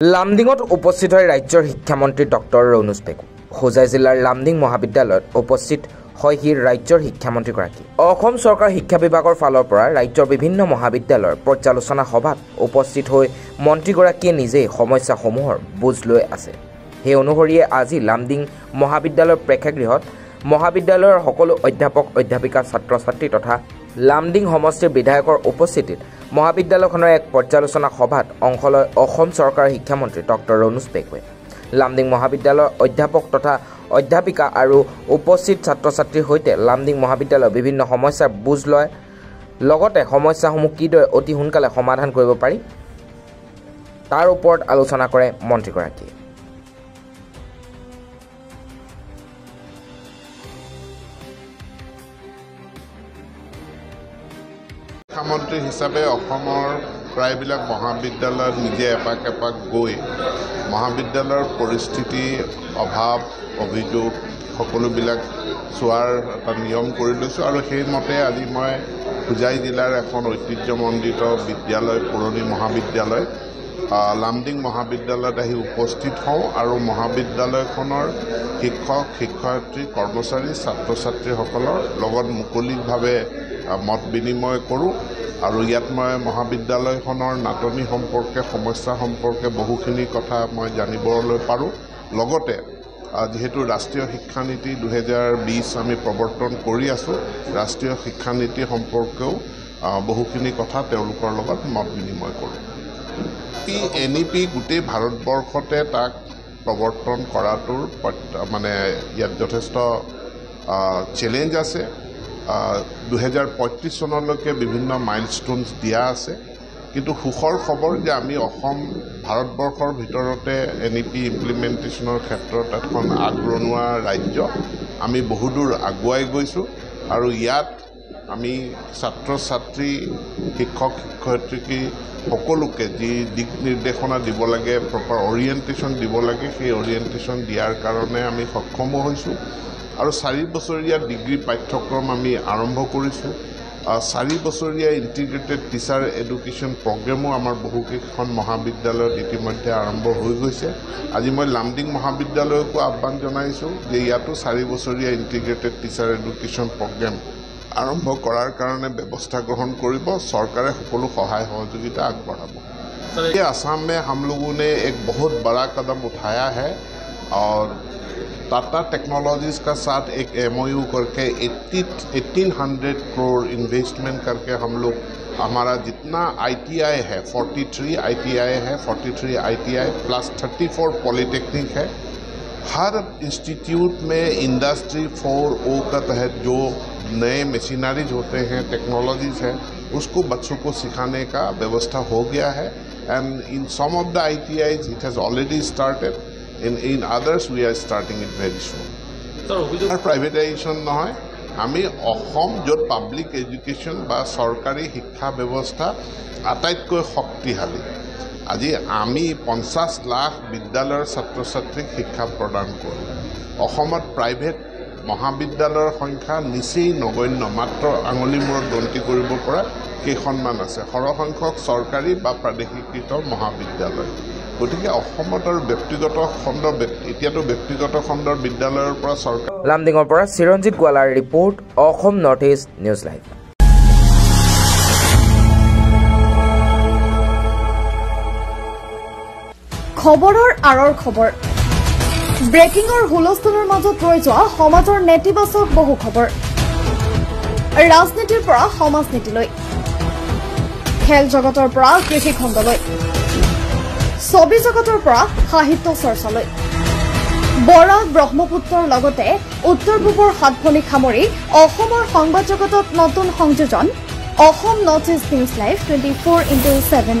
লামডিঙত উপস্থিত হয় ৰাজ্যৰ শিক্ষামন্ত্ৰী ডক্টৰ ৰণোজ পেগু। হোজাই জিলাৰ লামডিং মহাবিদ্যালয়ত উপস্থিত হয় ৰাজ্যৰ শিক্ষামন্ত্ৰীগৰাকী। অসম চৰকাৰ শিক্ষা বিভাগৰ ফালৰ পৰা ৰাজ্যৰ বিভিন্ন মহাবিদ্যালয়ৰ পৰ্যালোচনা সভাত উপস্থিত হৈ মন্ত্ৰীগৰাকীয়ে নিজেই সমস্যাসমূহৰ বুজ লৈ আছে। সেই অনুসৰিয়ে আজি লামডিং মহাবিদ্যালয়ৰ প্ৰেক্ষাগৃহত মহাবিদ্যালয়ৰ সকলো অধ্যাপক অধ্যাপিকা ছাত্ৰ ছাত্ৰী তথা লামডিং সমষ্টিৰ বিধায়কৰ উপস্থিতিত মহাবিদ্যালয়খনৰ এক পৰ্যালোচনা সভাত অংশ লয় অসম চৰকাৰৰ শিক্ষামন্ত্ৰী ডক্টৰ ৰণোজ পেগুৱে। লামডিং মহাবিদ্যালয়ৰ অধ্যাপক তথা অধ্যাপিকা আৰু উপস্থিত ছাত্ৰ ছাত্ৰীৰ সৈতে লামডিং মহাবিদ্যালয়ৰ বিভিন্ন সমস্যাৰ বুজ লয়। লগতে সমস্যাসমূহ কিদৰে অতি সোনকালে সমাধান কৰিব পাৰি তাৰ ওপৰত আলোচনা কৰে মন্ত্ৰীগৰাকীয়ে। শিক্ষামন্ত্ৰী হিচাপে অসমৰ প্ৰায়বিলাক মহাবিদ্যালয়ত নিজে এপাক এপাক গৈ মহাবিদ্যালয়ৰ পৰিস্থিতি অভাৱ অভিযোগ সকলোবিলাক চোৱাৰ এটা নিয়ম কৰি লৈছোঁ আৰু সেইমতে আজি মই হোজাই জিলাৰ এখন ঐতিহ্যমণ্ডিত বিদ্যালয় পুৰণি মহাবিদ্যালয় লামডিং মহাবিদ্যালয়ত আহি উপস্থিত হওঁ আৰু মহাবিদ্যালয়খনৰ শিক্ষক শিক্ষয়িত্ৰী কৰ্মচাৰী ছাত্ৰ ছাত্ৰীসকলৰ লগত মুকলিভাৱে মত বিনিময় কৰোঁ আৰু ইয়াত মই মহাবিদ্যালয়খনৰ নাটনি সম্পৰ্কে সমস্যা সম্পৰ্কে বহুখিনি কথা মই জানিবলৈ পাৰোঁ। লগতে যিহেতু ৰাষ্ট্ৰীয় শিক্ষানীতি 2020 আমি প্ৰৱৰ্তন কৰি আছোঁ, ৰাষ্ট্ৰীয় শিক্ষানীতি সম্পৰ্কেও বহুখিনি কথা তেওঁলোকৰ লগত মত বিনিময় কৰোঁ। NEP গোটেই ভাৰতবৰ্ষতে তাক প্ৰৱৰ্তন কৰাটোৰ মানে ইয়াত যথেষ্ট চেলেঞ্জ আছে। 2035 চনলৈকে বিভিন্ন মাইলষ্টোনছ দিয়া আছে, কিন্তু সুখৰ খবৰ যে আমি অসম ভাৰতবৰ্ষৰ ভিতৰতে NEP ইমপ্লিমেণ্টেশ্যনৰ ক্ষেত্ৰত এখন আগৰণুৱা ৰাজ্য। আমি বহুদূৰ আগুৱাই গৈছোঁ আৰু ইয়াত আমি ছাত্ৰ ছাত্ৰী শিক্ষক শিক্ষয়িত্ৰী সকলোকে যি দিক নিৰ্দেশনা দিব লাগে, প্ৰপাৰ অৰিয়েণ্টেশ্যন দিব লাগে, সেই অৰিয়েণ্টেশ্যন দিয়াৰ কাৰণে আমি সক্ষমো হৈছোঁ আৰু 4 বছৰীয়া ডিগ্ৰী পাঠ্যক্ৰম আমি আৰম্ভ কৰিছোঁ। 4 বছৰীয়া ইণ্টিগ্ৰেটেড টিচাৰ এডুকেশ্যন প্ৰগ্ৰেমো আমাৰ বহুকেইখন মহাবিদ্যালয়ত ইতিমধ্যে আৰম্ভ হৈ গৈছে। আজি মই লামডিং মহাবিদ্যালয়কো আহ্বান জনাইছোঁ যে ইয়াতো 4 বছৰীয়া ইণ্টিগ্ৰেটেড টিচাৰ এডুকেশ্যন প্ৰগ্ৰেম আৰম্ভ কৰাৰ কাৰণে ব্যৱস্থা গ্ৰহণ কৰিব। চৰকাৰে সকলো সহায় সহযোগিতা আগবঢ়াব। ये असम में हम लोगों ने एक बहुत बड़ा कदम उठाया है और टाटा टेक्नोलॉजीज़ का साथ एक MOU करके 1800 करोड़ इन्वेस्टमेंट करके हम लोग हमारा जितना ITI है 43 ITI है, 43 ITI प्लस 34 पॉलीटेक्निक है। हर इंस्टीट्यूट में इंडस्ट्री 4O का तहत जो नए मशीनरीज होते हैं, टेक्नोलॉजीज़ है, उसको बच्चों को सिखाने का व्यवस्था हो गया है। And in some of the ITIs it has already started, in others we are starting it very soon. Sir, privatization নহয়, আমি অসম য'ত পাব্লিক এডুকেশ্যন বা চৰকাৰী শিক্ষা ব্যৱস্থা আটাইতকৈ শক্তিশালী। আজি আমি 50 লাখ বিদ্যালয়ৰ ছাত্ৰ ছাত্ৰীক শিক্ষা প্ৰদান কৰোঁ। অসমত প্ৰাইভেট মহাবিদ্যালয়ৰ সংখ্যা নিচেই নগণ্য, মাত্ৰ আঙুলি মূৰত গন্তি কৰিব পৰা কেইখনমান আছে। সৰহসংখ্যক চৰকাৰী বা প্ৰাদেশিকৃত মহাবিদ্যালয়। গতিকে অসমত আৰু ব্যক্তিগত খণ্ড এতিয়াতো ব্যক্তিগত খণ্ডৰ বিদ্যালয়ৰ পৰা চৰকাৰ। লামডিঙৰ পৰা চিৰঞ্জিত গোৱালাৰ report, Assam North East News Live. খবৰৰ আঁৰৰ খবৰ, ব্ৰেকিঙৰ হুলস্থুলৰ মাজত ৰৈ যোৱা সমাজৰ নেতিবাচক বহু খবৰ, ৰাজনীতিৰ পৰা সমাজনীতিলৈ, খেল জগতৰ পৰা কৃষি খণ্ডলৈ, ছবি জগতৰ পৰা সাহিত্য চৰ্চালৈ, বৰাক ব্ৰহ্মপুত্ৰৰ লগতে উত্তৰ পূবৰ সাতভনীক সামৰি অসমৰ সংবাদ জগতত নতুন সংযোজন Assam North East News live 24/7।